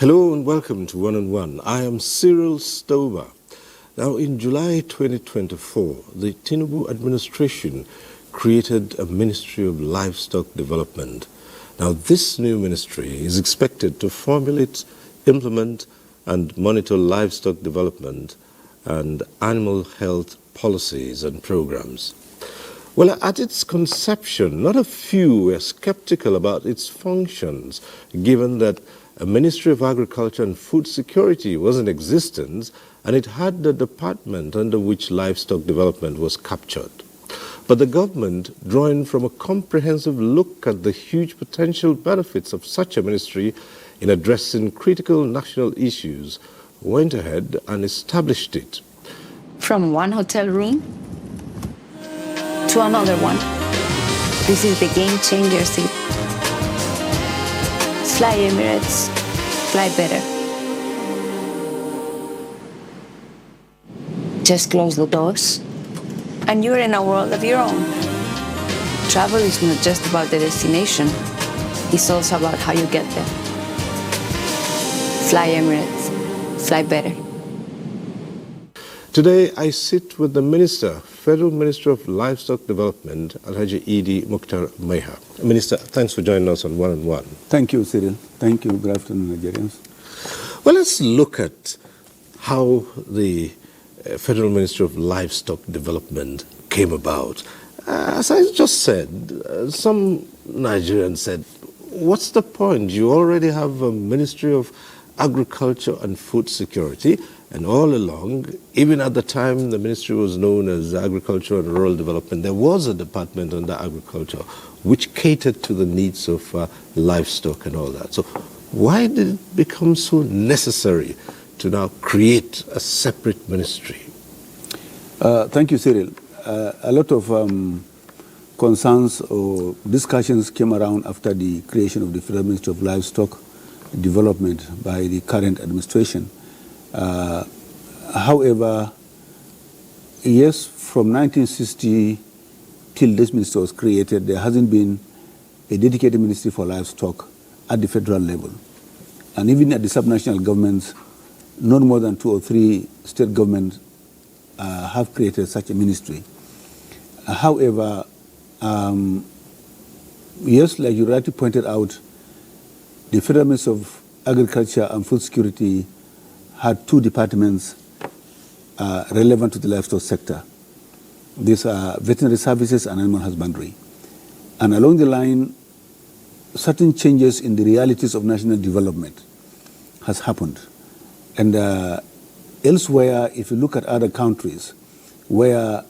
Hello and welcome to One on One. I am Cyril Stover. Now, in July 2024, the Tinubu administration created a Ministry of Livestock Development. Now, this new ministry is expected to formulate, implement, and monitor livestock development and animal health policies and programs. Well, at its conception, not a few were skeptical about its functions, given that a Ministry of Agriculture and Food Security was in existence, and it had the department under which livestock development was captured. But the government, drawing from a comprehensive look at the huge potential benefits of such a ministry in addressing critical national issues, went ahead and established it. From one hotel room to another one. This is the game changer seat. Fly Emirates, fly better. Just close the doors, and you're in a world of your own. Travel is not just about the destination, it's also about how you get there. Fly Emirates, fly better. Today, I sit with the Minister, Federal Minister of Livestock Development, Alhaji Idi Mukhtar Maiha. Minister, thanks for joining us on One on One. Thank you, Cyril. Thank you. Good afternoon, Nigerians. Well, let's look at how the Federal Ministry of Livestock Development came about. As I just said, some Nigerians said, what's the point? You already have a Ministry of Agriculture and Food Security, and all along, even at the time the ministry was known as Agriculture and Rural Development, there was a department under agriculture which catered to the needs of livestock and all that. So why did it become so necessary to now create a separate ministry? Thank you, Cyril. A lot of concerns or discussions came around after the creation of the Federal Ministry of Livestock Development by the current administration. However, yes, from 1960 till this ministry was created, there hasn't been a dedicated ministry for livestock at the federal level. And even at the subnational governments, not more than 2 or 3 state governments have created such a ministry. However, yes, like you rightly pointed out, the Federal Ministry of Agriculture and Food Security had 2 departments relevant to the livestock sector. These are veterinary services and animal husbandry. And along the line, certain changes in the realities of national development has happened. And elsewhere, if you look at other countries where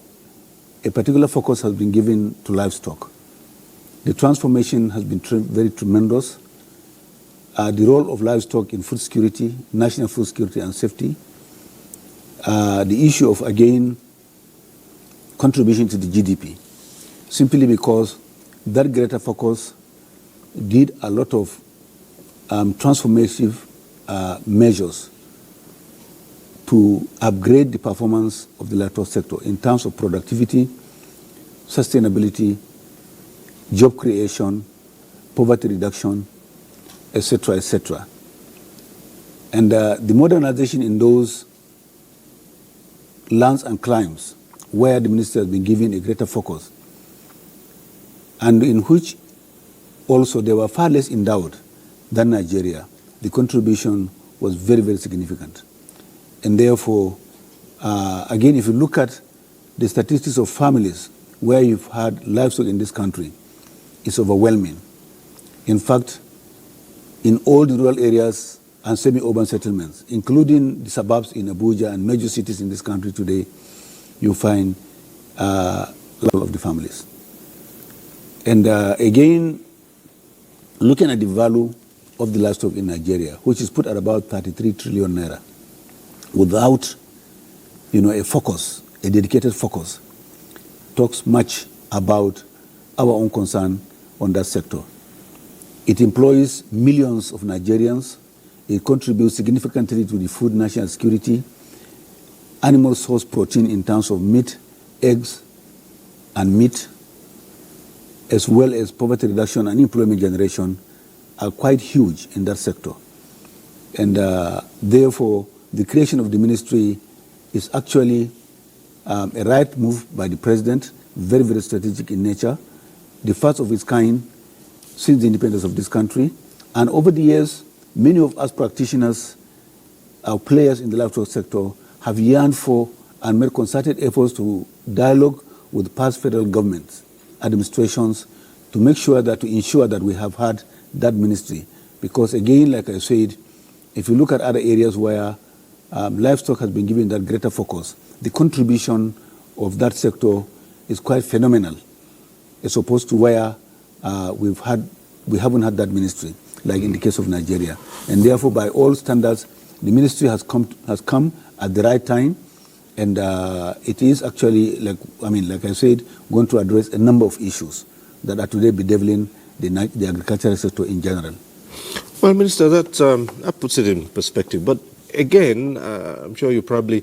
a particular focus has been given to livestock, the transformation has been very tremendous. The role of livestock in food security, national food security and safety, the issue of, again, contribution to the GDP, simply because that greater focus did a lot of transformative measures to upgrade the performance of the livestock sector in terms of productivity, sustainability, job creation, poverty reduction, etc., etc. And the modernization in those lands and climes where the ministry has been given a greater focus, and in which also they were far less endowed than Nigeria, the contribution was very, very significant. And therefore, again, if you look at the statistics of families where you've had livestock in this country, it's overwhelming. In fact, in all the rural areas and semi-urban settlements, including the suburbs in Abuja and major cities in this country today, you find a lot of the families. And again, looking at the value of the livestock in Nigeria, which is put at about 33 trillion naira, without, a focus, a dedicated focus, talks much about our own concern on that sector. It employs millions of Nigerians. It contributes significantly to the food national security. Animal source protein in terms of meat, eggs, and meat, as well as poverty reduction and employment generation, are quite huge in that sector. And therefore, the creation of the ministry is actually a right move by the president, very, very strategic in nature, the first of its kind since the independence of this country. And over the years, many of us practitioners, our players in the livestock sector, have yearned for and made concerted efforts to dialogue with past federal governments, administrations, to make sure that, to ensure that we have had that ministry. Because again, like I said, if you look at other areas where livestock has been given that greater focus, the contribution of that sector is quite phenomenal, as opposed to where we haven't had that ministry, like in the case of Nigeria. And therefore, by all standards, the ministry has come at the right time, and it is actually, like I said, going to address a number of issues that are today bedeviling the agricultural sector in general. Well, Minister, that puts it in perspective. But again, I'm sure you probably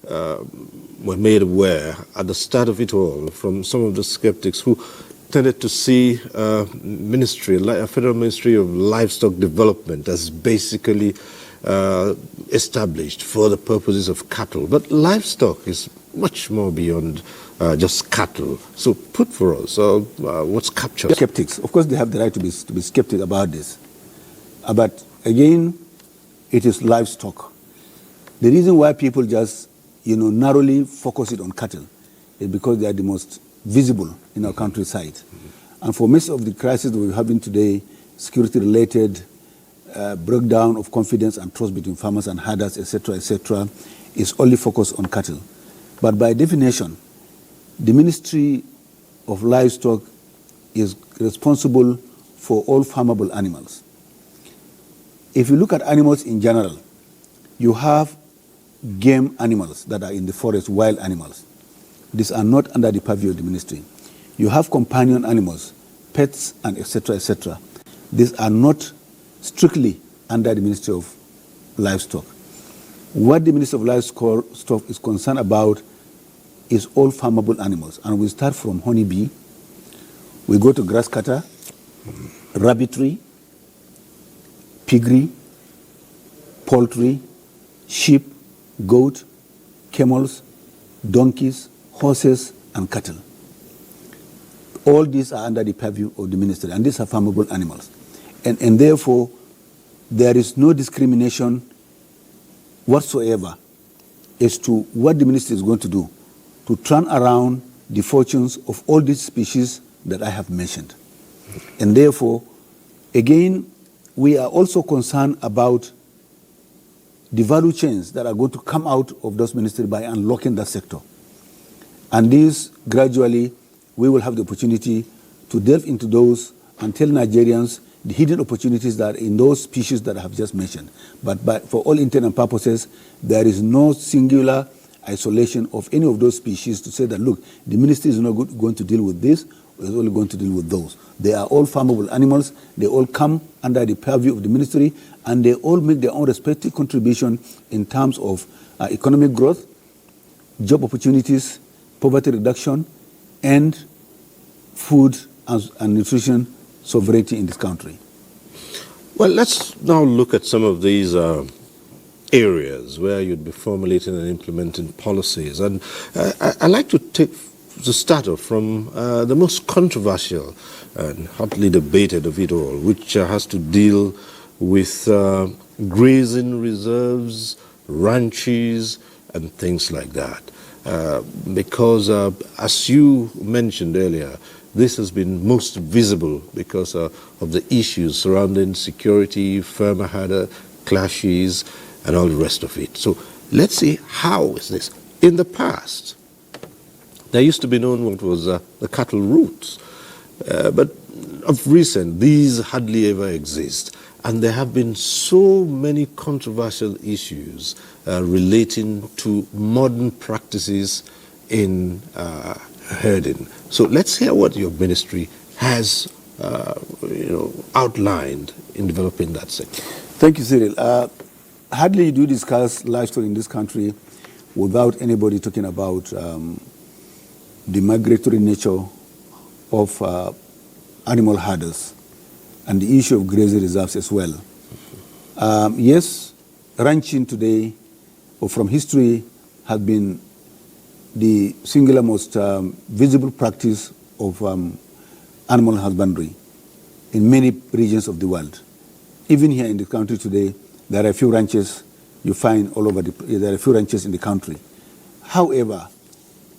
were made aware at the start of it all from some of the skeptics who tended to see a federal ministry of livestock development as basically established for the purposes of cattle. But livestock is much more beyond just cattle. So put for us, what's captured? Skeptics, of course, they have the right to be skeptic about this. But again, it is livestock. The reason why people just, narrowly focus it on cattle is because they are the most visible in our countryside. Mm-hmm. And for most of the crises that we're having today, security-related, breakdown of confidence and trust between farmers and herders, etc., is only focused on cattle. But by definition, the Ministry of Livestock is responsible for all farmable animals. If you look at animals in general, you have game animals that are in the forest, wild animals. These are not under the purview of the ministry. You have companion animals, pets, and etc. These are not strictly under the Ministry of Livestock. What the Ministry of Livestock is concerned about is all farmable animals. And we start from honeybee, we go to grass cutter, rabbitry, piggery, poultry, sheep, goat, camels, donkeys, horses, and cattle. All these are under the purview of the ministry, and these are farmable animals. And therefore, there is no discrimination whatsoever as to what the ministry is going to do to turn around the fortunes of all these species that I have mentioned. And therefore, again, we are also concerned about the value chains that are going to come out of those ministries by unlocking that sector. And these, gradually, we will have the opportunity to delve into those and tell Nigerians the hidden opportunities that are in those species that I have just mentioned. But for all intent and purposes, there is no singular isolation of any of those species to say that, look, the ministry is not going to deal with this, or is only going to deal with those. They are all farmable animals. They all come under the purview of the ministry, and they all make their own respective contribution in terms of economic growth, job opportunities, poverty reduction, and food and nutrition sovereignty in this country. Well, let's now look at some of these areas where you'd be formulating and implementing policies. And I'd like to start off from the most controversial and hotly debated of it all, which has to deal with grazing reserves, ranches, and things like that. Because, as you mentioned earlier, this has been most visible because of the issues surrounding security, farmer herder clashes, and all the rest of it. So let's see, how is this? In the past, there used to be known what was the cattle routes. But of recent, these hardly ever exist. And there have been so many controversial issues relating to modern practices in herding. So let's hear what your ministry has outlined in developing that sector. Thank you, Cyril. Hardly do discuss livestock in this country without anybody talking about the migratory nature of animal herders and the issue of grazing reserves as well. Yes, ranching today, or from history, has been the singular most visible practice of animal husbandry in many regions of the world. Even here in the country today, there are a few ranches you find all over there are a few ranches in the country. However,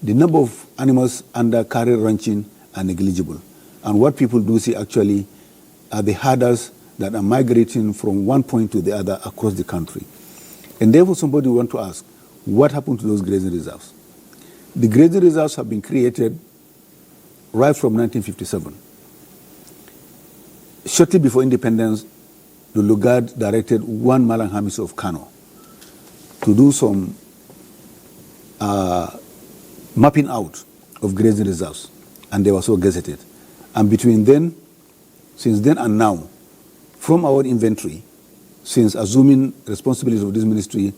the number of animals under carrier ranching are negligible. And what people do see actually are the herders that are migrating from one point to the other across the country. And therefore somebody will want to ask, what happened to those grazing reserves? The grazing reserves have been created right from 1957. Shortly before independence, the Lugard directed one Malam Hamis of Kano to do some mapping out of grazing reserves, and they were so gazetted. And between then, since then and now, from our inventory, since assuming responsibility of this ministry,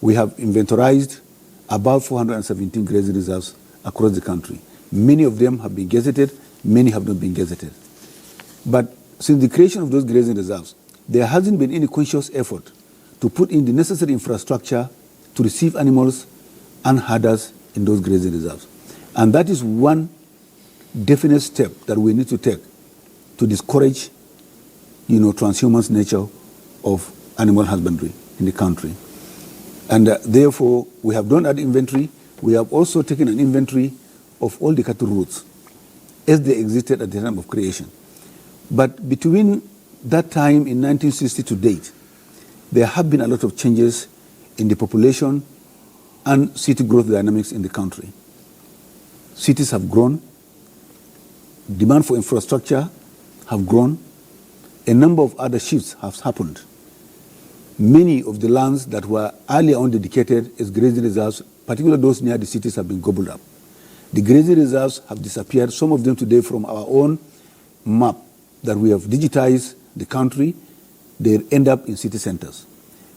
we have inventorized about 417 grazing reserves across the country. Many of them have been gazetted, many have not been gazetted. But since the creation of those grazing reserves, there hasn't been any conscious effort to put in the necessary infrastructure to receive animals and herders in those grazing reserves. And that is one definite step that we need to take to discourage, transhumance nature of animal husbandry in the country. And therefore, we have done that inventory. We have also taken an inventory of all the cattle routes as they existed at the time of creation. But between that time in 1960 to date, there have been a lot of changes in the population and city growth dynamics in the country. Cities have grown, demand for infrastructure have grown, a number of other shifts have happened. Many of the lands that were earlier on dedicated as grazing reserves, particularly those near the cities, have been gobbled up. The grazing reserves have disappeared, some of them today from our own map that we have digitized the country, they end up in city centers.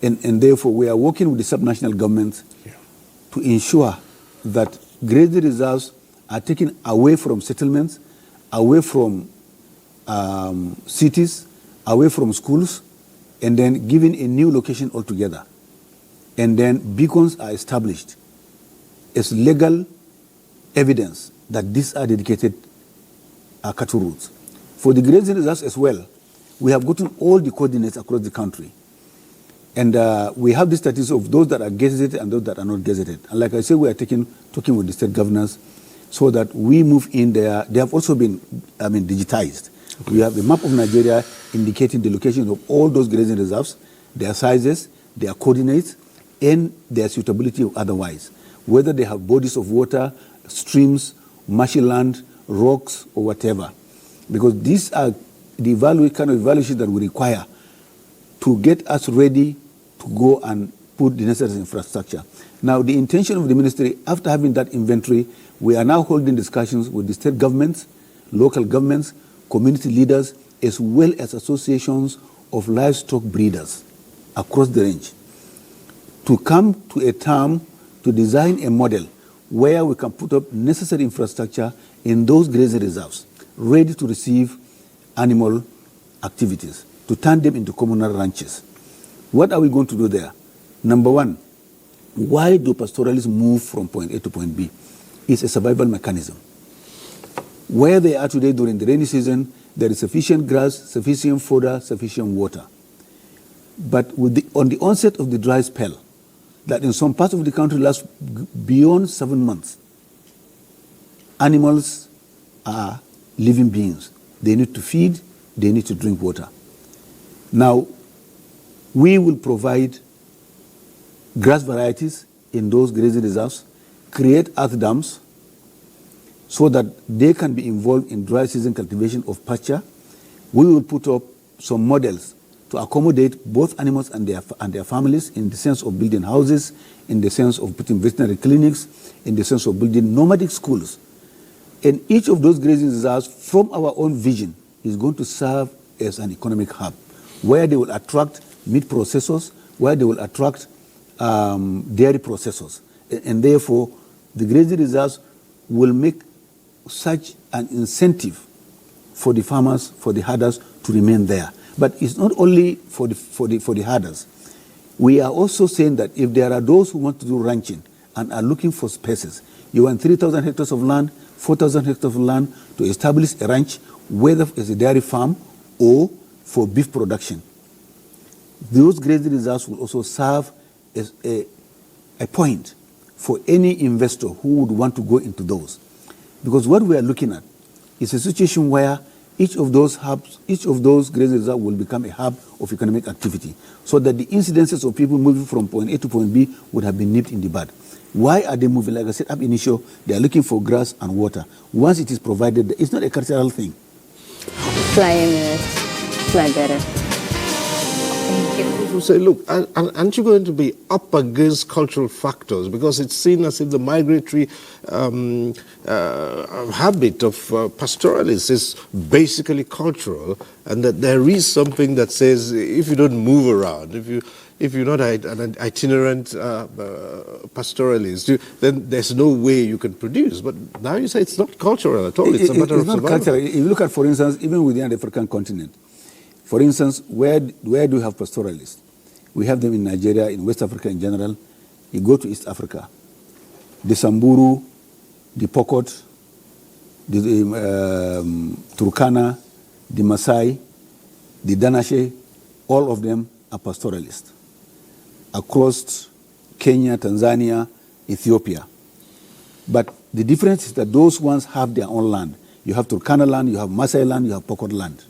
And therefore, we are working with the subnational governments to ensure that grazing reserves are taken away from settlements, away from cities, away from schools, and then given a new location altogether. And then beacons are established as legal evidence that these are dedicated cattle routes. For the grazing reserves as well, we have gotten all the coordinates across the country. And we have the statistics of those that are gazetted and those that are not gazetted. And like I said, we are talking with the state governors so that we move in there. They have also been, digitized. Okay. We have a map of Nigeria indicating the location of all those grazing reserves, their sizes, their coordinates, and their suitability otherwise. Whether they have bodies of water, streams, marshy land, rocks, or whatever. Because these are the kind of evaluation that we require to get us ready to go and put the necessary infrastructure. Now, the intention of the ministry, after having that inventory, we are now holding discussions with the state governments, local governments, community leaders, as well as associations of livestock breeders across the range, to come to a term to design a model where we can put up necessary infrastructure in those grazing reserves, ready to receive animal activities, to turn them into communal ranches. What are we going to do there? Number one, why do pastoralists move from point A to point B? It's a survival mechanism. Where they are today during the rainy season, there is sufficient grass, sufficient fodder, sufficient water. But on the onset of the dry spell, that in some parts of the country lasts beyond 7 months, animals are living beings. They need to feed, they need to drink water. Now, we will provide grass varieties in those grazing reserves, create earth dams so that they can be involved in dry season cultivation of pasture. We will put up some models to accommodate both animals and their families in the sense of building houses, in the sense of putting veterinary clinics, in the sense of building nomadic schools. And each of those grazing reserves, from our own vision, is going to serve as an economic hub, where they will attract meat processors, where they will attract dairy processors. And therefore, the grazing reserves will make such an incentive for the farmers, for the herders to remain there. But it's not only for the herders. We are also saying that if there are those who want to do ranching and are looking for spaces, you want 3,000 hectares of land, 4,000 hectares of land to establish a ranch, whether as a dairy farm or for beef production. Those grazing reserves will also serve as a point for any investor who would want to go into those. Because what we are looking at is a situation where each of those grazing reserves will become a hub of economic activity, so that the incidences of people moving from point A to point B would have been nipped in the bud. Why are they moving? Like I said up initial, they are looking for grass and water. Once it is provided, it's not a cultural thing. Fly better. Thank you. People say, look, aren't you going to be up against cultural factors? Because it's seen as if the migratory habit of pastoralists is basically cultural, and that there is something that says if you don't move around, if you're not an itinerant pastoralist, then there's no way you can produce. But now you say it's not cultural at all. It's a matter of survival. It's not cultural. If you look at, for instance, even within the African continent, for instance, where do we have pastoralists? We have them in Nigeria, in West Africa in general. You go to East Africa, the Samburu, the Pokot, the Turkana, the Maasai, the Danashe, all of them are pastoralists. Across Kenya, Tanzania, Ethiopia. But the difference is that those ones have their own land. You have Turkana land, you have Maasai land, you have Pokot land.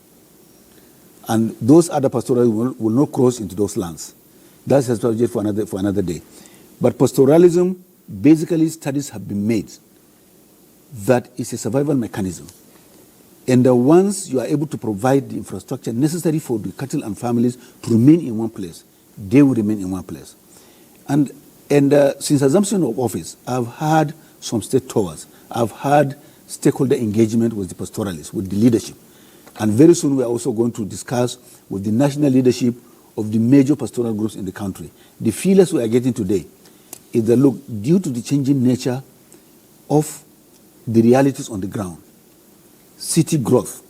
And those other pastoralists will not cross into those lands. That's a subject for another day. But pastoralism, basically studies have been made that it's a survival mechanism. And once you are able to provide the infrastructure necessary for the cattle and families to remain in one place, they will remain in one place. And since assumption of office, I've had some state tours. I've had stakeholder engagement with the pastoralists, with the leadership. And very soon we are also going to discuss with the national leadership of the major pastoral groups in the country. The feelers we are getting today is that, look, due to the changing nature of the realities on the ground, city growth,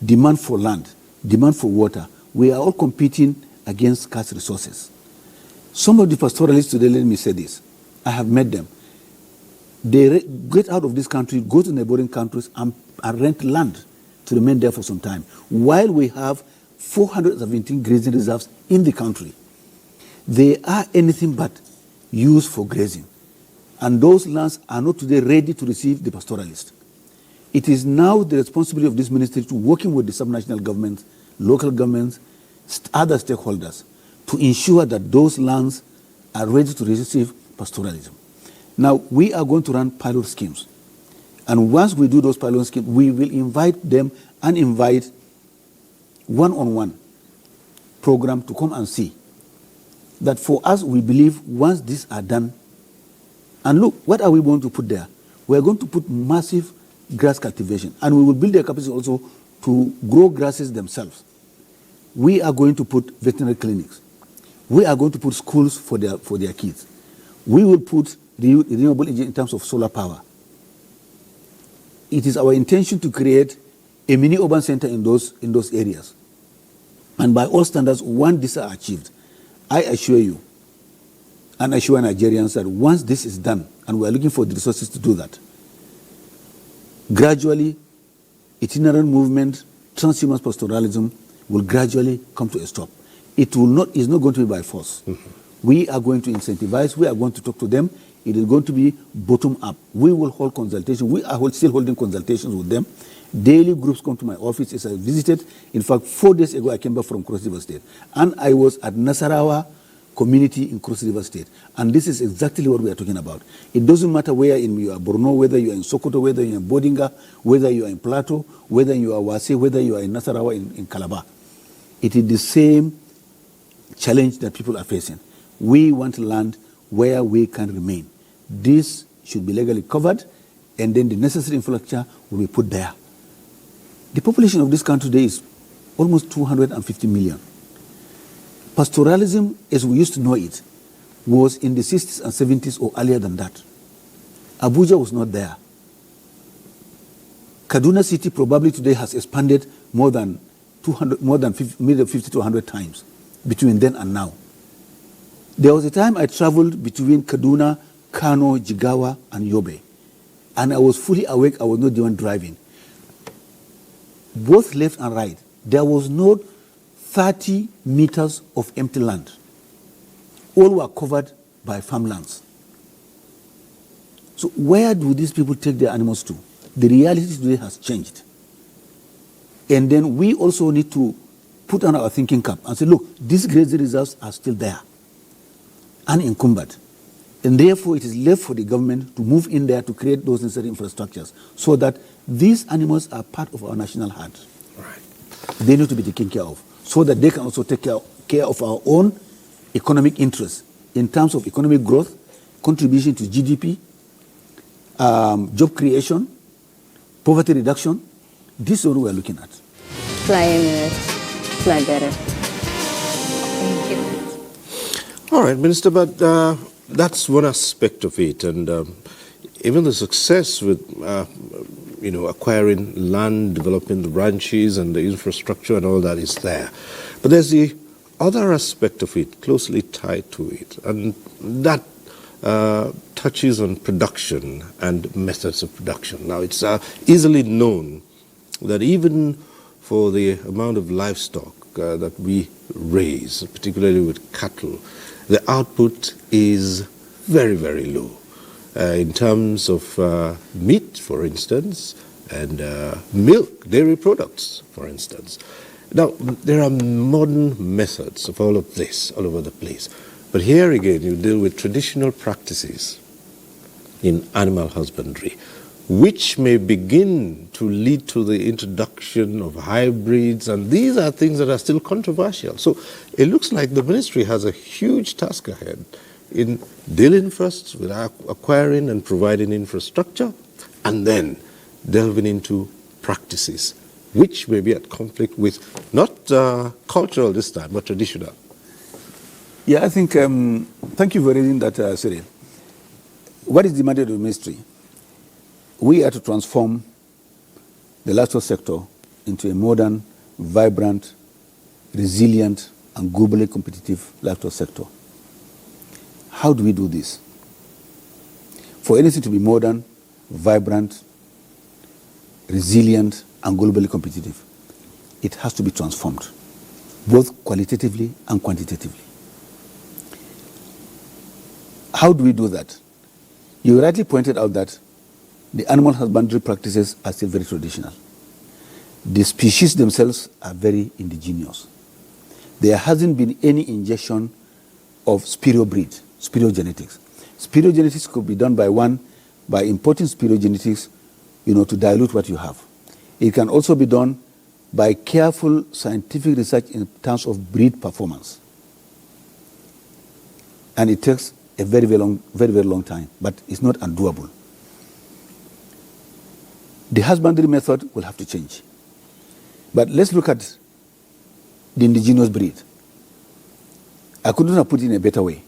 demand for land, demand for water, we are all competing against scarce resources. Some of the pastoralists today, let me say this, I have met them. They get out of this country, go to neighboring countries and rent land to remain there for some time, while we have 417 grazing reserves in the country. They are anything but used for grazing. And those lands are not today ready to receive the pastoralist. It is now the responsibility of this ministry to working with the subnational governments, local governments, other stakeholders, to ensure that those lands are ready to receive pastoralism. Now, we are going to run pilot schemes. And once we do those pilot schemes, we will invite them and invite one-on-one program to come and see. That for us, we believe once these are done, and look, what are we going to put there? We are going to put massive grass cultivation, and we will build their capacity also to grow grasses themselves. We are going to put veterinary clinics. We are going to put schools for their kids. We will put renewable energy in terms of solar power. It is our intention to create a mini urban center in those areas. And by all standards, once these are achieved, I assure you, and assure Nigerians that once this is done, and we are looking for the resources to do that, gradually, itinerant movement, transhumance pastoralism will gradually come to a stop. It's not going to be by force. Mm-hmm. We are going to incentivize, we are going to talk to them. It is going to be bottom up. We will hold consultations. We are still holding consultations with them. Daily groups come to my office as I visited. In fact, 4 days ago, I came back from Cross River State. And I was at Nasarawa community in Cross River State. And this is exactly what we are talking about. It doesn't matter where you are Borno, whether you are in Sokoto, whether you are in Bodinga, whether you are in Plateau, whether you are Wase, whether you are in Nasarawa, in Calabar. It is the same challenge that people are facing. We want land where we can remain. This should be legally covered, and then the necessary infrastructure will be put there. The population of this country today is almost 250 million. Pastoralism, as we used to know it, was in the 60s and 70s or earlier than that. Abuja was not there. Kaduna City probably today has expanded more than 50 to 100 times between then and now. There was a time I traveled between Kaduna, Kano, Jigawa, and Yobe. And I was fully awake. I was not the one driving. Both left and right, there was not 30 meters of empty land. All were covered by farmlands. So where do these people take their animals to? The reality today has changed. And then we also need to put on our thinking cap and say, look, these grazing reserves are still there, unencumbered. And therefore, it is left for the government to move in there to create those necessary infrastructures so that these animals are part of our national heart. Right. They need to be taken care of so that they can also take care of our own economic interests in terms of economic growth, contribution to GDP, job creation, poverty reduction. This is what we are looking at. Fly better. Thank you. All right, Minister, but that's one aspect of it, and even the success with acquiring land, developing the ranches and the infrastructure and all that is there. But there's the other aspect of it closely tied to it, and that touches on production and methods of production. Now, it's easily known that even for the amount of livestock that we raise, particularly with cattle, the output is very, very low. In terms of meat, for instance, and milk, dairy products, for instance. Now, there are modern methods of all of this all over the place. But here again, you deal with traditional practices in animal husbandry, which may begin to lead to the introduction of hybrids, and these are things that are still controversial. So it looks like the ministry has a huge task ahead in dealing first with acquiring and providing infrastructure, and then delving into practices which may be at conflict with not cultural this time, but traditional. Yeah, I think, thank you for raising that, Cyril. What is demanded of the ministry? We are to transform the livestock sector into a modern, vibrant, resilient, and globally competitive livestock sector. How do we do this? For anything to be modern, vibrant, resilient, and globally competitive, it has to be transformed, both qualitatively and quantitatively. How do we do that? You rightly pointed out that the animal husbandry practices are still very traditional. The species themselves are very indigenous. There hasn't been any injection of spirobreed, spirogenetics. Spirogenetics could be done by importing spirogenetics, to dilute what you have. It can also be done by careful scientific research in terms of breed performance. And it takes a very, very long time, but it's not undoable. The husbandry method will have to change. But let's look at the indigenous breed. I couldn't have put it in a better way.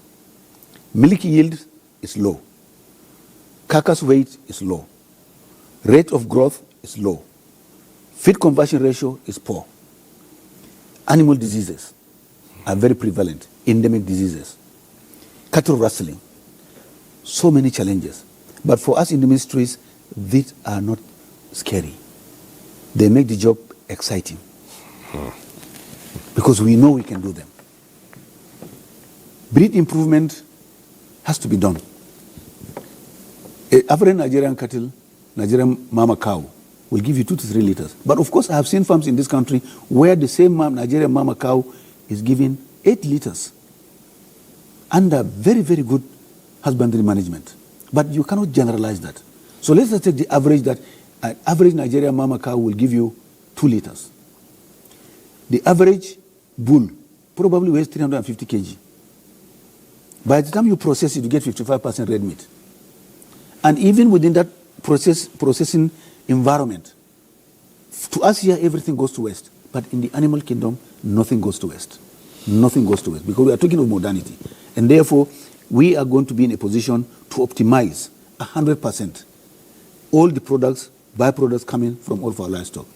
Milk yield is low. Carcass weight is low. Rate of growth is low. Feed conversion ratio is poor. Animal diseases are very prevalent, endemic diseases. Cattle rustling, so many challenges. But for us in the ministries, these are not scary. They make the job exciting because we know we can do them. Breed improvement has to be done. Average Nigerian cattle, Nigerian mama cow, will give you 2 to 3 liters. But of course, I have seen farms in this country where the same Nigerian mama cow is giving 8 liters under very, very good husbandry management. But you cannot generalize that. So let's just take the average that an average Nigerian mama cow will give you 2 liters. The average bull probably weighs 350 kg. By the time you process it, you get 55% red meat. And even within that processing environment, to us here, everything goes to waste. But in the animal kingdom, nothing goes to waste. Nothing goes to waste because we are talking of modernity. And therefore, we are going to be in a position to optimize 100% all the products, byproducts coming from all of our livestock.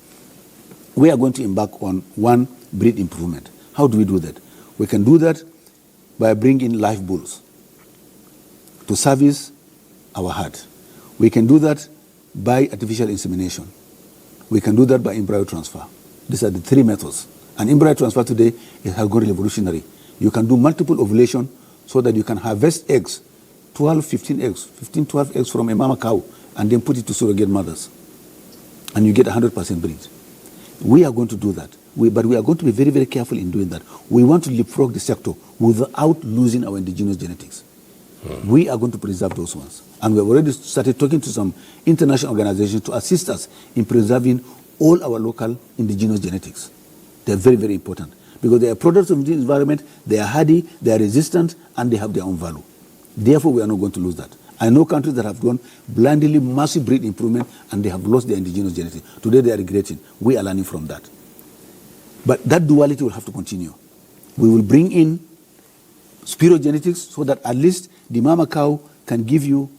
We are going to embark on one breed improvement. How do we do that? We can do that by bringing live bulls to service our herd. We can do that by artificial insemination. We can do that by embryo transfer. These are the three methods. And embryo transfer today has gone revolutionary. You can do multiple ovulation so that you can harvest eggs, 12, 15 eggs, 15, 12 eggs from a mama cow, and then put it to surrogate mothers. And you get 100% breed. We are going to do that. But we are going to be very, very careful in doing that. We want to leapfrog the sector without losing our indigenous genetics. We are going to preserve those ones. And we have already started talking to some international organizations to assist us in preserving all our local indigenous genetics. They're very, very important because they are products of the environment, they are hardy, they are resistant, and they have their own value. Therefore, we are not going to lose that. I know countries that have gone blindly massive breed improvement and they have lost their indigenous genetics. Today, they are regretting. We are learning from that. But that duality will have to continue. We will bring in spirogenetics so that at least the mama cow can give you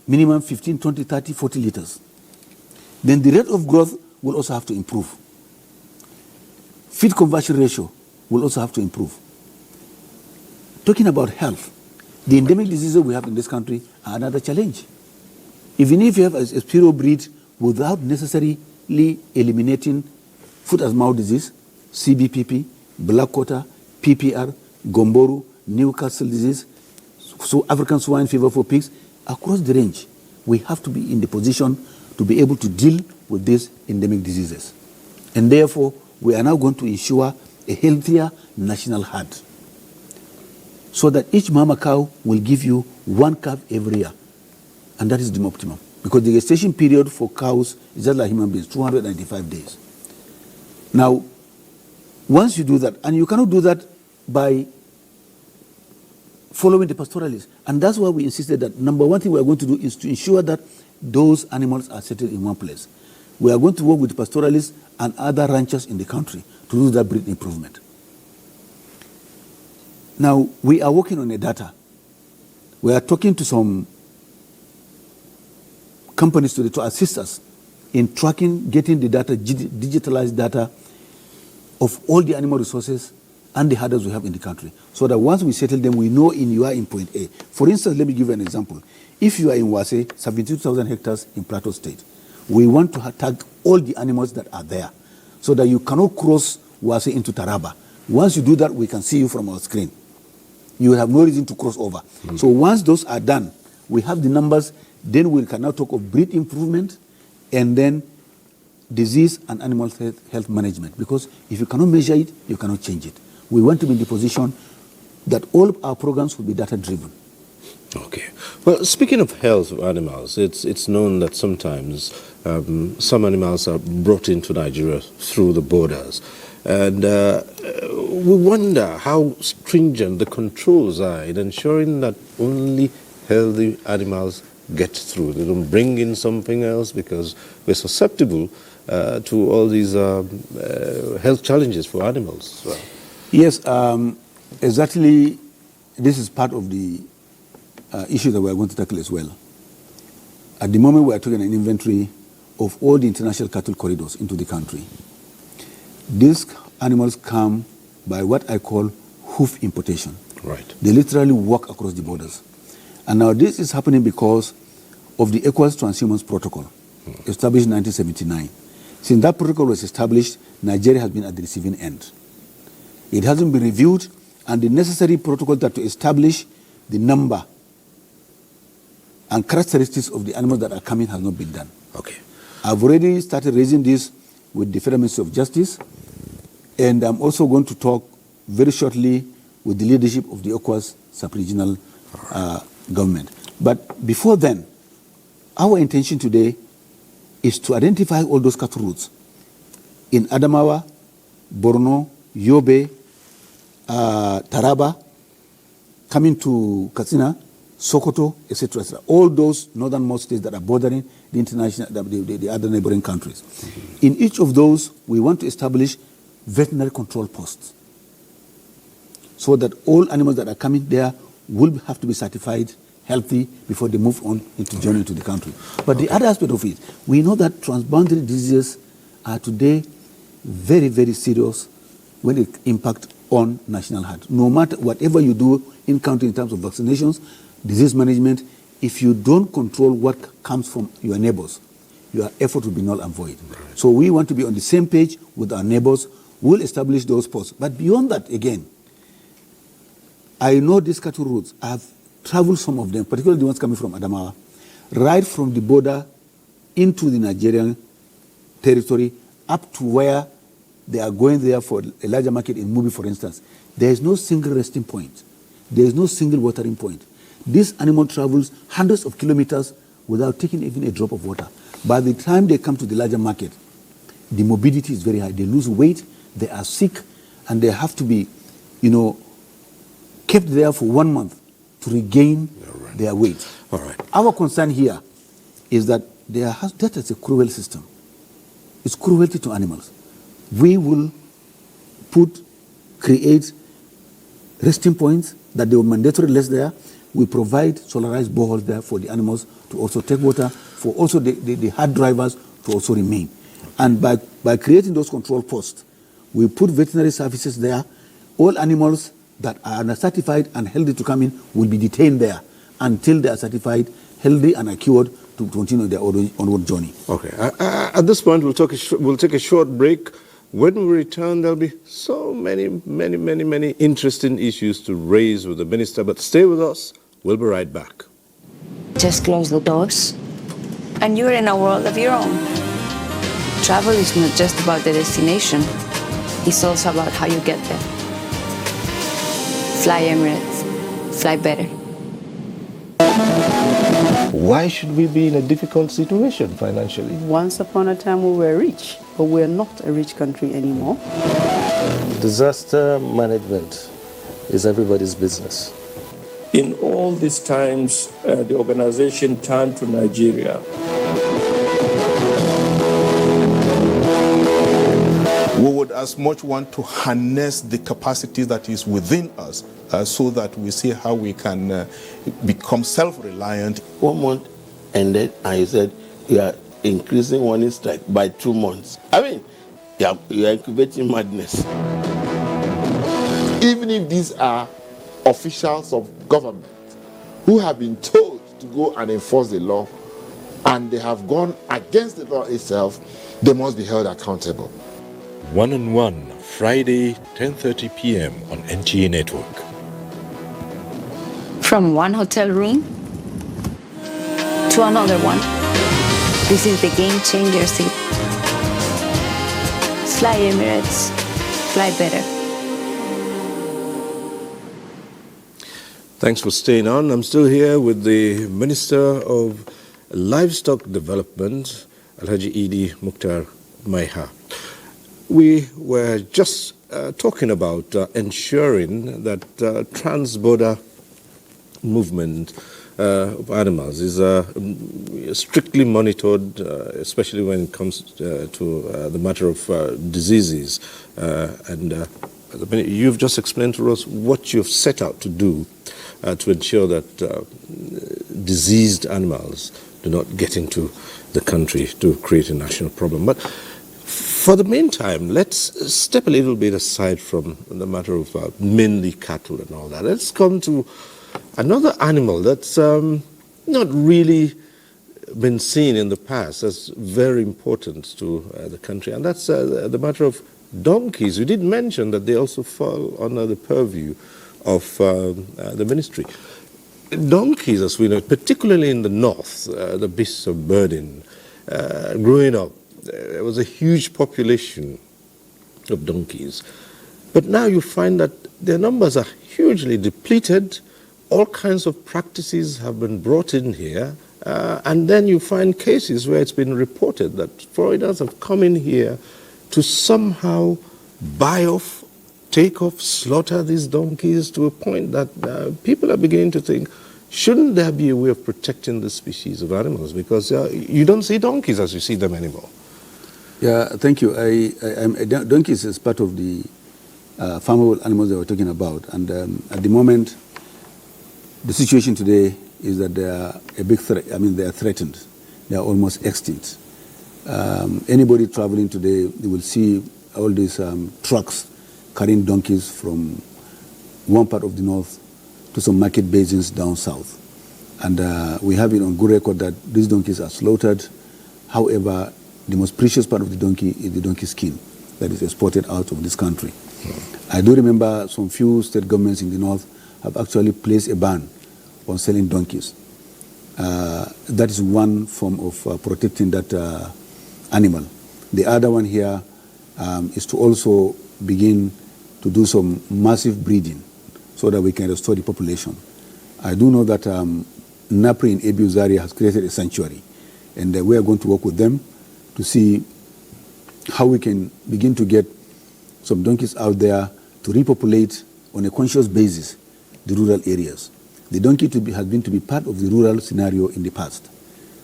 minimum 15, 20, 30, 40 liters. Then the rate of growth will also have to improve. Feed conversion ratio will also have to improve. Talking about health, the endemic diseases we have in this country are another challenge. Even if you have a spiro breed without necessarily eliminating foot and mouth disease, CBPP, black quarter, PPR, Gomboru, Newcastle disease, so African swine fever for pigs, across the range, we have to be in the position to be able to deal with these endemic diseases. And therefore, we are now going to ensure a healthier national herd so that each mama cow will give you one calf every year. And that is the optimum. Because the gestation period for cows is just like human beings, 295 days. Now, once you do that, and you cannot do that by following the pastoralists. And that's why we insisted that number one thing we are going to do is to ensure that those animals are settled in one place. We are going to work with the pastoralists and other ranchers in the country to do that breed improvement. Now, we are working on the data. We are talking to some companies today to assist us in tracking, getting the data, digitalized data of all the animal resources and the herders we have in the country, so that once we settle them, we know you are in point A. For instance, let me give you an example. If you are in Wase, 72,000 hectares in Plateau State, we want to tag all the animals that are there, so that you cannot cross Wase into Taraba. Once you do that, we can see you from our screen. You will have no reason to cross over. So once those are done, we have the numbers, then we can now talk of breed improvement and then disease and animal health management. Because if you cannot measure it, you cannot change it. We want to be in the position that all of our programs will be data-driven. Okay. Well, speaking of health of animals, it's known that sometimes some animals are brought into Nigeria through the borders. And we wonder how stringent the controls are in ensuring that only healthy animals get through. They don't bring in something else because we're susceptible to all these health challenges for animals. Well. Yes, exactly. This is part of the issue that we are going to tackle as well. At the moment, we are taking an inventory of all the international cattle corridors into the country. These animals come by what I call hoof importation. Right. They literally walk across the borders. And now this is happening because of the Equus Transhumance Protocol, established in 1979. Since that protocol was established, Nigeria has been at the receiving end. It hasn't been reviewed, and the necessary protocol that to establish the number and characteristics of the animals that are coming has not been done. Okay. I've already started raising this with the Federal Ministry of Justice, and I'm also going to talk very shortly with the leadership of the Equus sub-regional government. But before then, our intention today is to identify all those cattle routes in Adamawa, Borno, Yobe, Taraba, coming to Katsina, Sokoto, etc., etc. All those northernmost states that are bordering the international, the other neighboring countries. In each of those, we want to establish veterinary control posts so that all animals that are coming there will have to be certified healthy before they move on into journey into the country. But the other aspect of it, we know that transboundary diseases are today very, very serious when it impacts on national health. No matter whatever you do in country in terms of vaccinations, disease management, if you don't control what comes from your neighbors, your effort will be null and void. Right. So we want to be on the same page with our neighbors. We'll establish those posts. But beyond that, again, I know these cattle routes. I have traveled some of them, particularly the ones coming from Adamawa, right from the border into the Nigerian territory up to where they are going there for a larger market in Mubi, for instance. There is no single resting point. There is no single watering point. This animal travels hundreds of kilometers without taking even a drop of water. By the time they come to the larger market, the morbidity is very high. They lose weight, they are sick, and they have to be, kept there for 1 month to regain their weight. All right. Our concern here is that that is a cruel system. It's cruelty to animals. We will create resting points that they will mandatory less there. We provide solarized boreholes there for the animals to also take water, for also the hard drivers to also remain. And by creating those control posts, we put veterinary services there. All animals that are certified and healthy to come in will be detained there until they are certified, healthy and are cured to continue their onward journey. Okay. At this point, we'll take a short break. When we return, there'll be so many interesting issues to raise with the minister. But stay with us. We'll be right back. Just close the doors, and you're in a world of your own. Travel is not just about the destination. It's also about how you get there. Fly Emirates. Fly better. Why should we be in a difficult situation financially? Once upon a time we were rich, but we're not a rich country anymore. Disaster management is everybody's business. In all these times, the organization turned to Nigeria. We would as much want to harness the capacity that is within us so that we see how we can become self-reliant. 1 month ended and you said you are increasing warning strike by 2 months. I mean, you are incubating madness. Even if these are officials of government who have been told to go and enforce the law and they have gone against the law itself, they must be held accountable. 1-on-1, Friday, 10:30 p.m. on NTA Network. From one hotel room to another one. This is the Game Changer seat. Fly Emirates. Fly better. Thanks for staying on. I'm still here with the Minister of Livestock Development, Alhaji Idi Mukhtar Maiha. We were just talking about ensuring that trans-border movement of animals is strictly monitored, especially when it comes to the matter of diseases. You've just explained to us what you've set out to do to ensure that diseased animals do not get into the country to create a national problem. But for the meantime, let's step a little bit aside from the matter of mainly cattle and all that. Let's come to another animal that's not really been seen in the past as very important to the country, and that's the matter of donkeys. You did mention that they also fall under the purview of the ministry. Donkeys, as we know, particularly in the north, the beasts of burden, growing up, there was a huge population of donkeys. But now you find that their numbers are hugely depleted. All kinds of practices have been brought in here. And then you find cases where it's been reported that foreigners have come in here to somehow buy off, take off, slaughter these donkeys to a point that people are beginning to think, shouldn't there be a way of protecting the species of animals? Because you don't see donkeys as you see them anymore. Yeah, thank you. Donkeys is part of the farmable animals that we're talking about. And at the moment, the situation today is that they are a big threat. I mean, they are threatened. They are almost extinct. Anybody traveling today, they will see all these trucks carrying donkeys from one part of the north to some market basins down south. And we have it on good record that these donkeys are slaughtered. However, the most precious part of the donkey is the donkey skin that is exported out of this country. I do remember some few state governments in the north have actually placed a ban on selling donkeys. That is one form of protecting that animal. The other one here is to also begin to do some massive breeding so that we can restore the population. I do know that NAPRI in Abuja has created a sanctuary, and we are going to work with them to see how we can begin to get some donkeys out there to repopulate on a conscious basis the rural areas. The donkey has been to be part of the rural scenario in the past.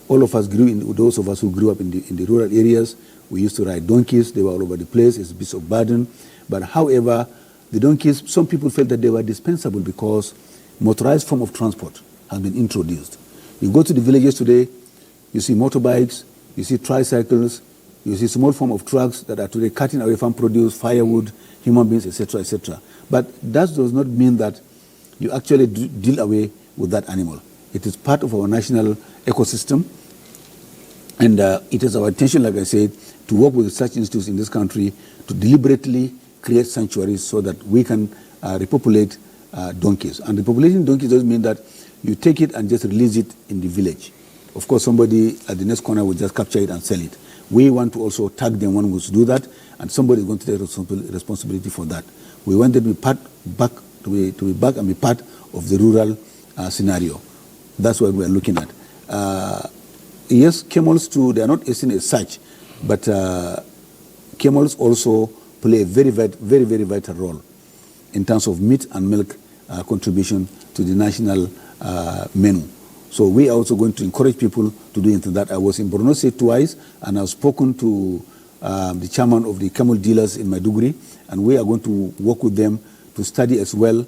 All of us those of us who grew up in the rural areas, we used to ride donkeys. They were all over the place. It's a bit of burden. But however, the donkeys, some people felt that they were dispensable because motorized form of transport has been introduced. You go to the villages today, you see motorbikes, you see tricycles, you see small form of trucks that are today cutting away farm produce, firewood, human beings, etc., etc. But that does not mean that you actually deal away with that animal. It is part of our national ecosystem, and it is our intention, like I said, to work with such institutes in this country to deliberately create sanctuaries so that we can repopulate donkeys. And repopulating donkeys doesn't mean that you take it and just release it in the village. Of course, somebody at the next corner will just capture it and sell it. We want to also tag them when we do that, and somebody is going to take responsibility for that. We want them to be back and be part of the rural scenario. That's what we are looking at. Yes, camels too, they are not seen as such, but camels also play a very, very vital role in terms of meat and milk contribution to the national menu. So we are also going to encourage people to do into that. I was in Borno State twice, and I've spoken to the chairman of the camel dealers in Maiduguri, and we are going to work with them to study as well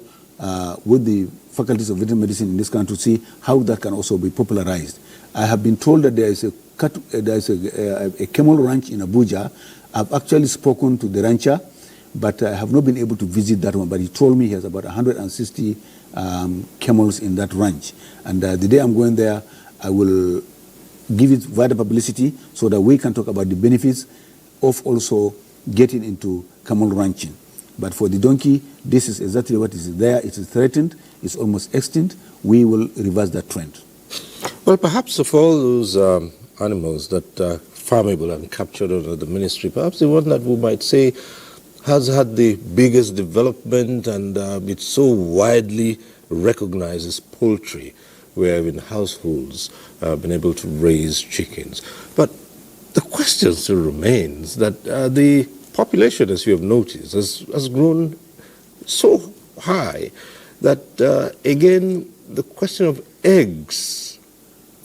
with the faculties of veterinary medicine in this country to see how that can also be popularized. I have been told that there is a camel ranch in Abuja. I've actually spoken to the rancher, but I have not been able to visit that one. But he told me he has about 160 camels in that ranch. And the day I'm going there, I will give it wider publicity so that we can talk about the benefits of also getting into camel ranching. But for the donkey, this is exactly what is there. It is threatened. It's almost extinct. We will reverse that trend. Well, perhaps of all those animals that are farmable and captured under the ministry, perhaps the one that we might say has had the biggest development and it's so widely recognized as poultry, where in households been able to raise chickens. But the question still remains that the population, as you have noticed, has grown so high that, again, the question of eggs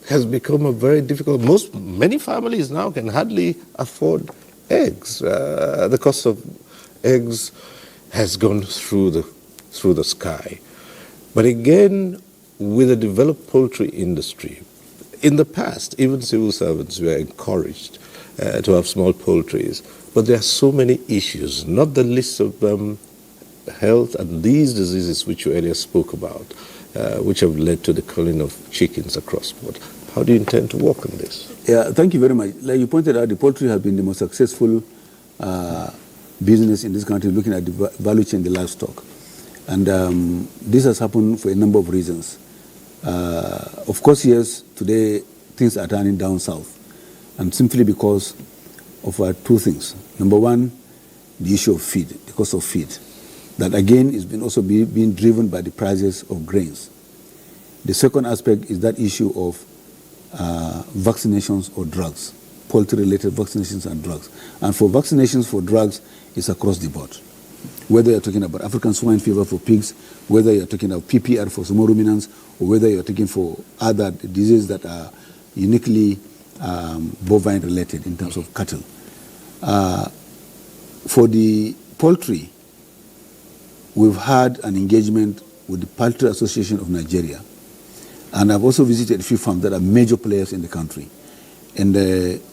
has become a very difficult. Many families now can hardly afford eggs. The cost of eggs has gone through the sky. But again, with a developed poultry industry, in the past, even civil servants were encouraged to have small poultries. But there are so many issues, not the least of them health and these diseases which you earlier spoke about, which have led to the culling of chickens across board. How do you intend to work on this? Yeah, thank you very much. Like you pointed out, the poultry has been the most successful business in this country, looking at the value chain, the livestock. And this has happened for a number of reasons. Of course, yes, today things are turning down south, and simply because of two things. Number one, the issue of feed, the cost of feed. That again is also being driven by the prices of grains. The second aspect is that issue of vaccinations or drugs, poultry-related vaccinations and drugs. And for vaccinations for drugs, it's across the board. Whether you're talking about African swine fever for pigs, whether you're talking about PPR for small ruminants, or whether you're talking for other diseases that are uniquely bovine-related in terms of cattle. For the poultry, we've had an engagement with the Poultry Association of Nigeria. And I've also visited a few farms that are major players in the country. And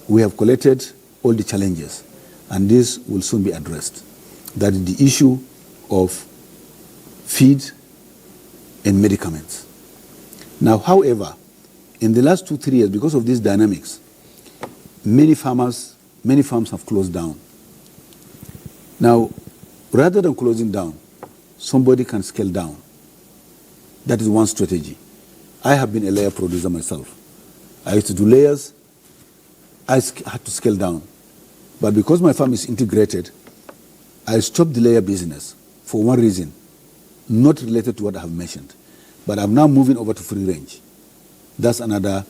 we have collected all the challenges, and this will soon be addressed. That is the issue of feed and medicaments. Now, however, in the last 2-3 years, because of these dynamics, many farms have closed down. Now, rather than closing down, somebody can scale down. That is one strategy. I have been a layer producer myself. I used to do layers. I had to scale down. But because my farm is integrated, I stopped the layer business for one reason, not related to what I have mentioned. But I'm now moving over to free range. That's another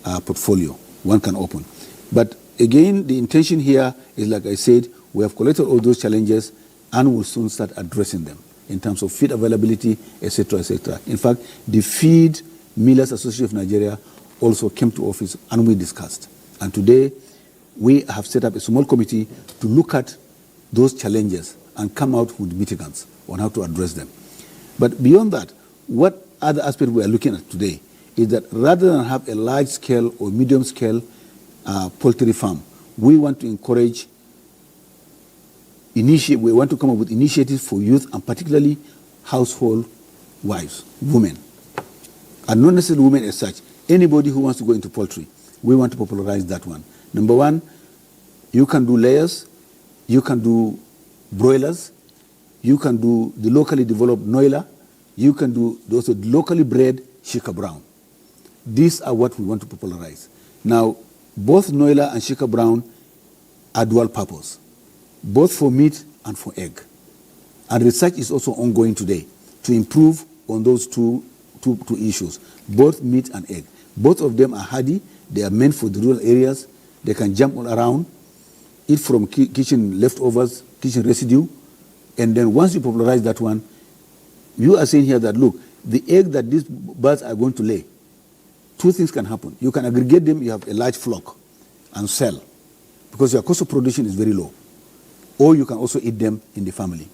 portfolio one can open. But again, the intention here is, like I said, we have collected all those challenges and will soon start addressing them in terms of feed availability, etc., etc. In fact, the Feed Millers Association of Nigeria also came to office and we discussed. And today, we have set up a small committee to look at those challenges and come out with mitigants on how to address them. But beyond that, what other aspect we are looking at today is that rather than have a large-scale or medium-scale poultry farm, we want to encourage, we want to come up with initiatives for youth and particularly household wives, women. And not necessarily women as such. Anybody who wants to go into poultry, we want to popularize that one. Number one, you can do layers, you can do broilers, you can do the locally developed noila, you can do also locally bred Shika Brown. These are what we want to popularize. Now, both noila and Shika Brown are dual purpose, both for meat and for egg. And research is also ongoing today to improve on those two issues, both meat and egg. Both of them are hardy. They are meant for the rural areas. They can jump all around, eat from kitchen leftovers, kitchen residue, and then once you popularize that one, you are saying here that, look, the egg that these birds are going to lay, two things can happen. You can aggregate them, you have a large flock, and sell, because your cost of production is very low. Or you can also eat them in the family.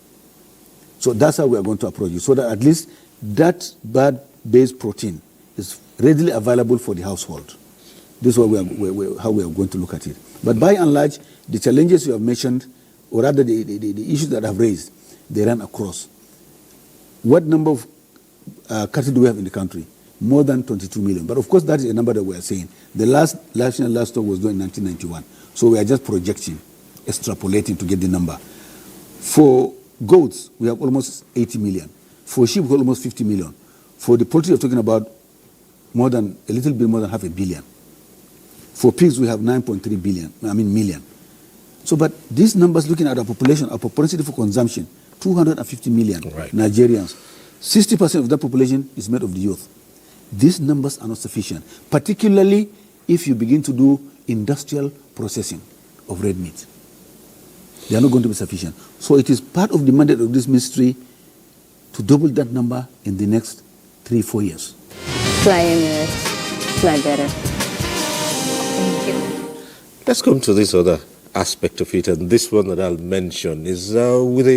So that's how we are going to approach it, so that at least that bird-based protein is readily available for the household. This is how we are going to look at it. But by and large, the challenges you have mentioned, or rather the issues that I have raised, they run across. What number of cattle do we have in the country? More than 22 million. But of course, that is a number that we are saying. The last national livestock was done in 1991. So we are just projecting, extrapolating to get the number. For goats, we have almost 80 million. For sheep, we have almost 50 million. For the poultry, we're talking about a little bit more than 500 million. For pigs, we have 9.3 million. So, but these numbers, looking at our population, our propensity for consumption, 250 million Nigerians. 60% of that population is made of the youth. These numbers are not sufficient, particularly if you begin to do industrial processing of red meat. They are not going to be sufficient. So it is part of the mandate of this ministry to double that number in the next 3-4 years. Fly better. Thank you. Let's come to this other aspect of it, and this one that I'll mention is with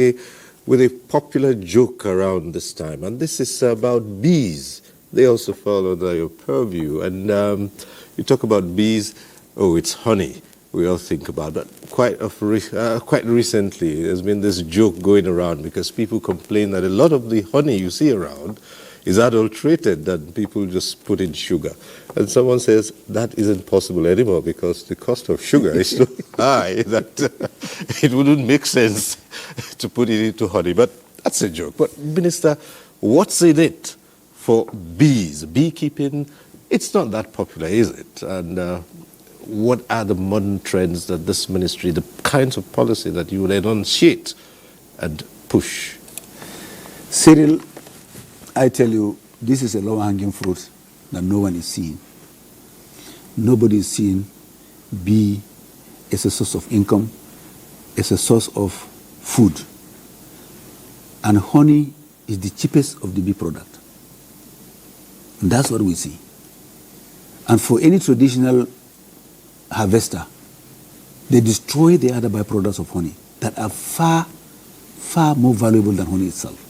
a popular joke around this time, and this is about bees. They also fall under your purview, and you talk about bees. Oh, it's honey. We all think about that. Quite recently, there's been this joke going around because people complain that a lot of the honey you see around is adulterated, that people just put in sugar. And someone says that isn't possible anymore because the cost of sugar is so high that it wouldn't make sense to put it into honey. But that's a joke. But Minister, what's in it for bees? Beekeeping, it's not that popular, is it? And what are the modern trends that this ministry, the kinds of policy that you will enunciate and push? Cyril, I tell you, this is a low-hanging fruit that no one is seeing. Nobody is seeing bee as a source of income, as a source of food. And honey is the cheapest of the bee product. And that's what we see. And for any traditional harvester, they destroy the other byproducts of honey that are far, far more valuable than honey itself.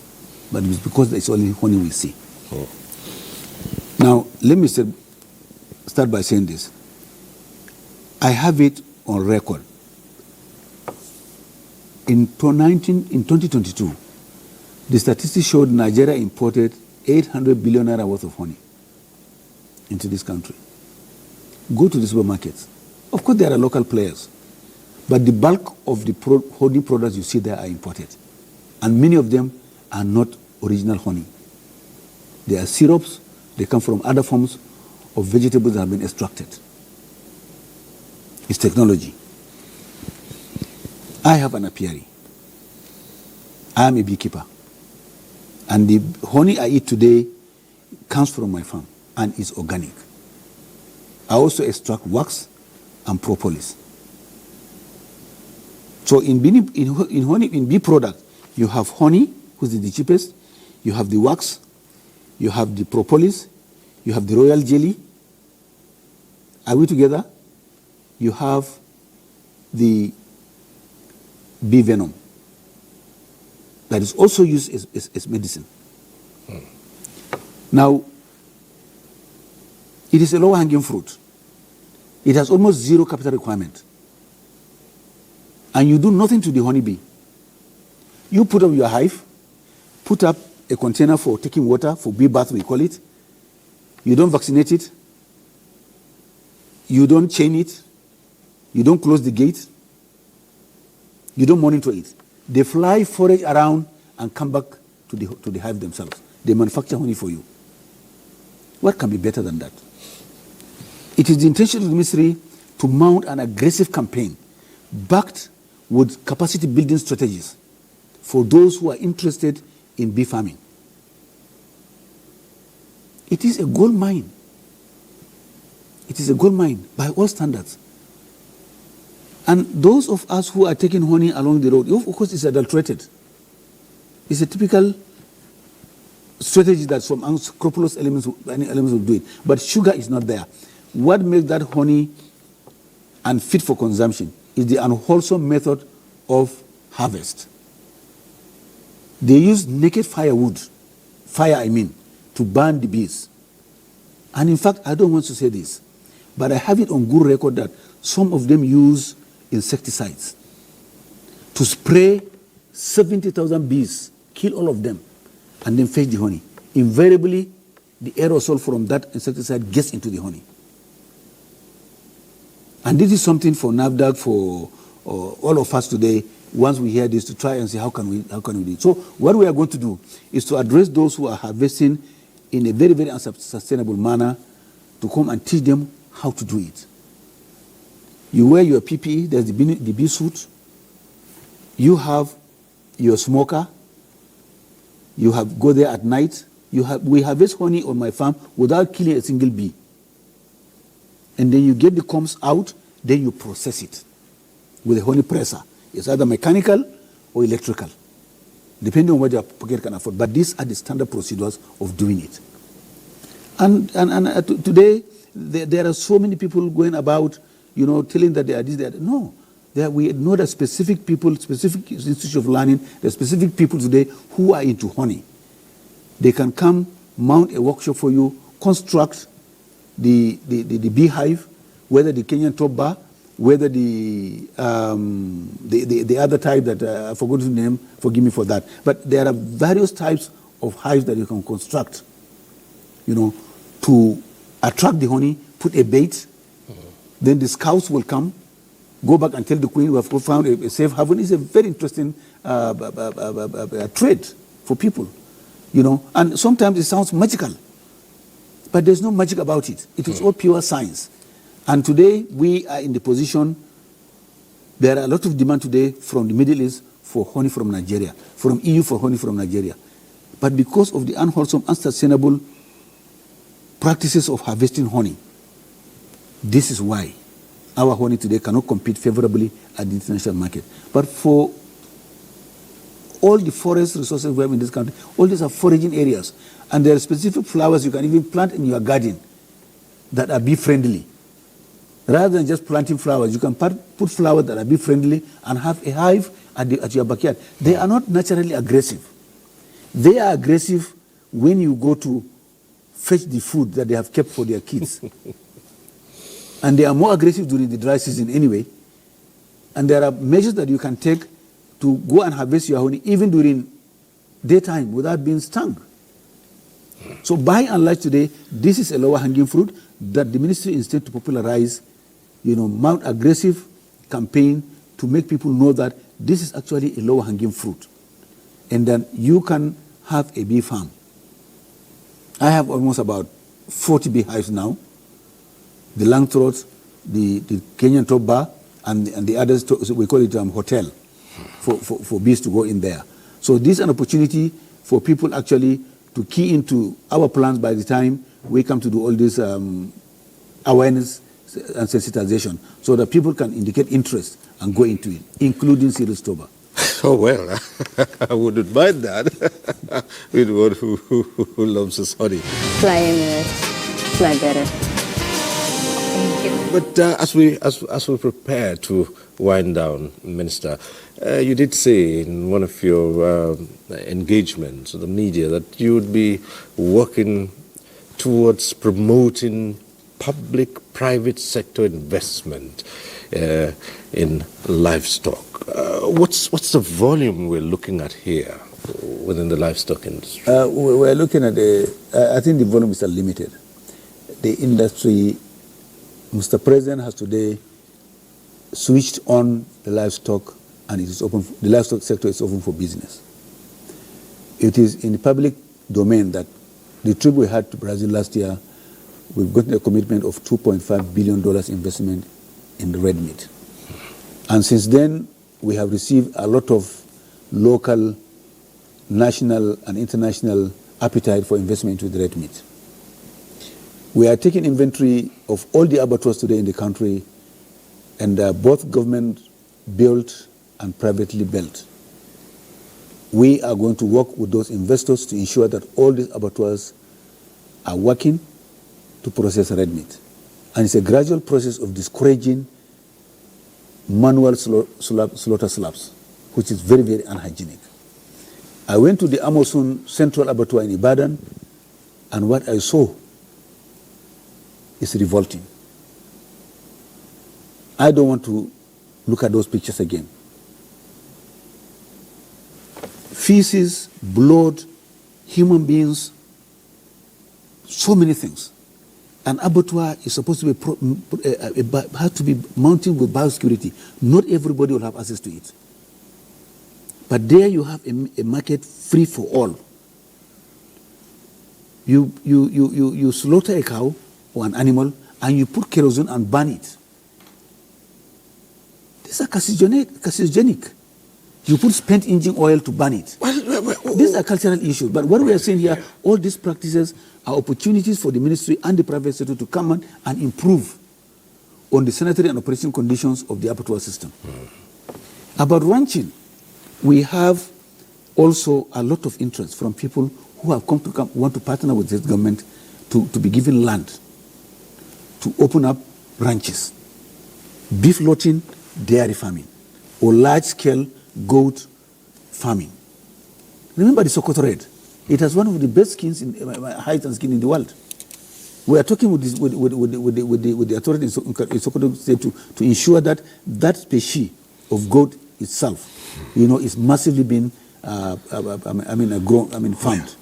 But it's because it's only honey we see. Oh. Now, let me start by saying this. I have it on record. In 2022, The statistics showed Nigeria imported 800 billion naira worth of honey into this country. Go to the supermarkets. Of course, there are local players, but the bulk of the honey products you see there are imported. And many of them are not original honey. They are syrups, they come from other forms of vegetables that have been extracted. It's technology. I have an apiary. I am a beekeeper. And the honey I eat today comes from my farm and is organic. I also extract wax and propolis. So in bee product, you have honey, which is the cheapest, you have the wax, you have the propolis, you have the royal jelly. Are we together? You have the bee venom that is also used as medicine. Now, it is a low-hanging fruit. It has almost zero capital requirement. And you do nothing to the honeybee. You put up your hive, put up a container for taking water, for bee bath we call it. You don't vaccinate it. You don't chain it. You don't close the gate. You don't monitor it. They fly, forage around, and come back to the hive themselves. They manufacture honey for you. What can be better than that? It is the intention of the ministry to mount an aggressive campaign backed with capacity building strategies for those who are interested in bee farming. It is a gold mine. It is a gold mine by all standards. And those of us who are taking honey along the road, of course it's adulterated. It's a typical strategy that some unscrupulous elements will do it. But sugar is not there. What makes that honey unfit for consumption is the unwholesome method of harvest. They use naked firewood, to burn the bees. And in fact, I don't want to say this, but I have it on good record that some of them use insecticides to spray 70,000 bees, kill all of them, and then fetch the honey. Invariably, the aerosol from that insecticide gets into the honey. And this is something for NAFDAC, for all of us today, once we hear this, to try and see how can we do it. So what we are going to do is to address those who are harvesting in a very, very unsustainable manner, to come and teach them how to do it. You wear your PPE, there's the bee suit. You have your smoker. You go there at night. We harvest honey on my farm without killing a single bee. And then you get the combs out, then you process it with a honey presser. It's either mechanical or electrical, depending on what your pocket can afford. But these are the standard procedures of doing it. And today, there are so many people going about, telling that they are this, they are that. No. We know that specific people, specific institute of learning, there are specific people today who are into honey. They can come, mount a workshop for you, construct the beehive, whether the Kenyan top bar, whether the other type that I forgot the name, forgive me for that. But there are various types of hives that you can construct, to attract the honey, put a bait, then the scouts will come, go back and tell the queen we have found a safe haven. It's a very interesting trade for people, and sometimes it sounds magical, but there's no magic about it. It is all pure science. And today we are in the position, there are a lot of demand today from the Middle East for honey from Nigeria, from EU for honey from Nigeria. But because of the unwholesome, unsustainable practices of harvesting honey, this is why our honey today cannot compete favorably at the international market. But for all the forest resources we have in this country, all these are foraging areas. And there are specific flowers you can even plant in your garden that are bee-friendly. Rather than just planting flowers, you can put flowers that are bee-friendly and have a hive at your backyard. They are not naturally aggressive. They are aggressive when you go to fetch the food that they have kept for their kids. And they are more aggressive during the dry season anyway. And there are measures that you can take to go and harvest your honey even during daytime without being stung. So by and large today, this is a lower hanging fruit that the ministry intends to popularize, mount aggressive campaign to make people know that this is actually a lower hanging fruit. And then you can have a bee farm. I have almost about 40 beehives now. The Langthroat, the Kenyan top bar, and the others, we call it hotel, for bees to go in there. So this is an opportunity for people actually to key into our plans by the time we come to do all this awareness and sensitization, so that people can indicate interest and go into it, including Cyril Stoba. Oh, well, I wouldn't mind that with one who loves his honey. Fly Emirates, fly better. Thank you. But as we prepare to wind down, Minister, you did say in one of your engagements with the media that you would be working towards promoting public-private sector investment in livestock. What's the volume we're looking at here within the livestock industry? We're looking at I think the volume is unlimited. The industry, Mr. President has today switched on the livestock, and it is open. The livestock sector is open for business. It is in the public domain that the trip we had to Brazil last year, we've gotten a commitment of $2.5 billion investment in the red meat. And since then, we have received a lot of local, national, and international appetite for investment into the red meat. We are taking inventory of all the abattoirs today in the country, and both government-built and privately built. We are going to work with those investors to ensure that all these abattoirs are working to process red meat. And it's a gradual process of discouraging manual slaughter slabs, which is very, very unhygienic. I went to the Amazon Central Abattoir in Ibadan, and what I saw is revolting. I don't want to look at those pictures again. Feces, blood, human beings, so many things. An abattoir is supposed to be has to be mounted with biosecurity. Not everybody will have access to it. But there you have a market free for all. You slaughter a cow or an animal and you put kerosene and burn it. These are carcinogenic. You put spent engine oil to burn it. These are cultural issues. But what we are saying here, all these practices are opportunities for the ministry and the private sector to come on and improve on the sanitary and operation conditions of the abattoir system. About ranching, we have also a lot of interest from people who have want to partner with this government to be given land to open up ranches, beef loading, dairy farming, or large-scale goat farming. Remember the Sokoto Red? It has one of the best skins height and skin in the world. We are talking with the authorities in Sokoto State to ensure that that species of goat itself, is massively being farmed.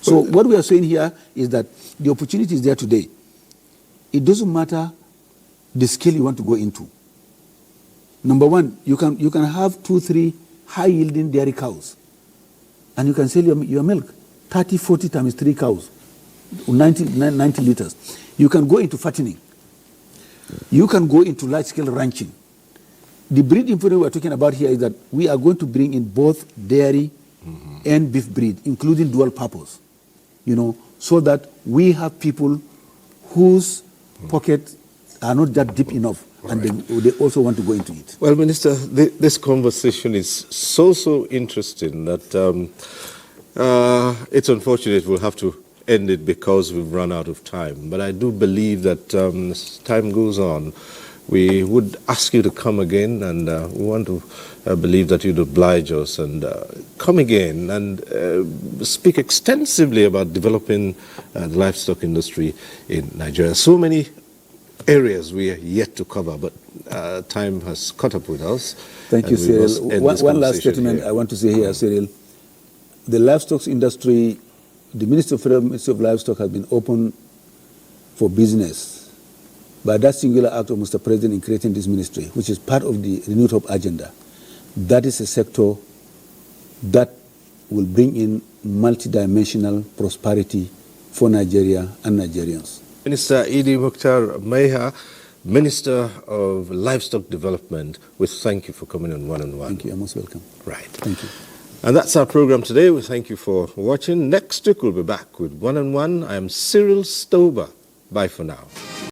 So what we are saying here is that the opportunity is there today. It doesn't matter the scale you want to go into. Number one, you can have 2-3 high-yielding dairy cows, and you can sell your milk, 30-40 times 3 cows, 90 liters. You can go into fattening. You can go into large-scale ranching. The breeding we are talking about here is that we are going to bring in both dairy and beef breed, including dual purpose, so that we have people whose pockets are not that deep enough, and they also want to go into it. Well, Minister, this conversation is so interesting that it's unfortunate we'll have to end it because we've run out of time. But I do believe that as time goes on, we would ask you to come again, and we want to believe that you'd oblige us and come again and speak extensively about developing the livestock industry in Nigeria. So many areas we are yet to cover, but time has caught up with us. Thank you, Cyril. One last statement I want to say here, Cyril. the livestock industry, the Federal Ministry of Livestock has been open for business by that singular act of Mr. President in creating this ministry, which is part of the Renewed Hope agenda. That is a sector that will bring in multidimensional prosperity for Nigeria and Nigerians. Minister Idi Mukhtar Maiha, Minister of Livestock Development, we thank you for coming on One on One. Thank you, you're most welcome. Right. Thank you. And that's our program today. We thank you for watching. Next week we'll be back with One on One. I am Cyril Stober. Bye for now.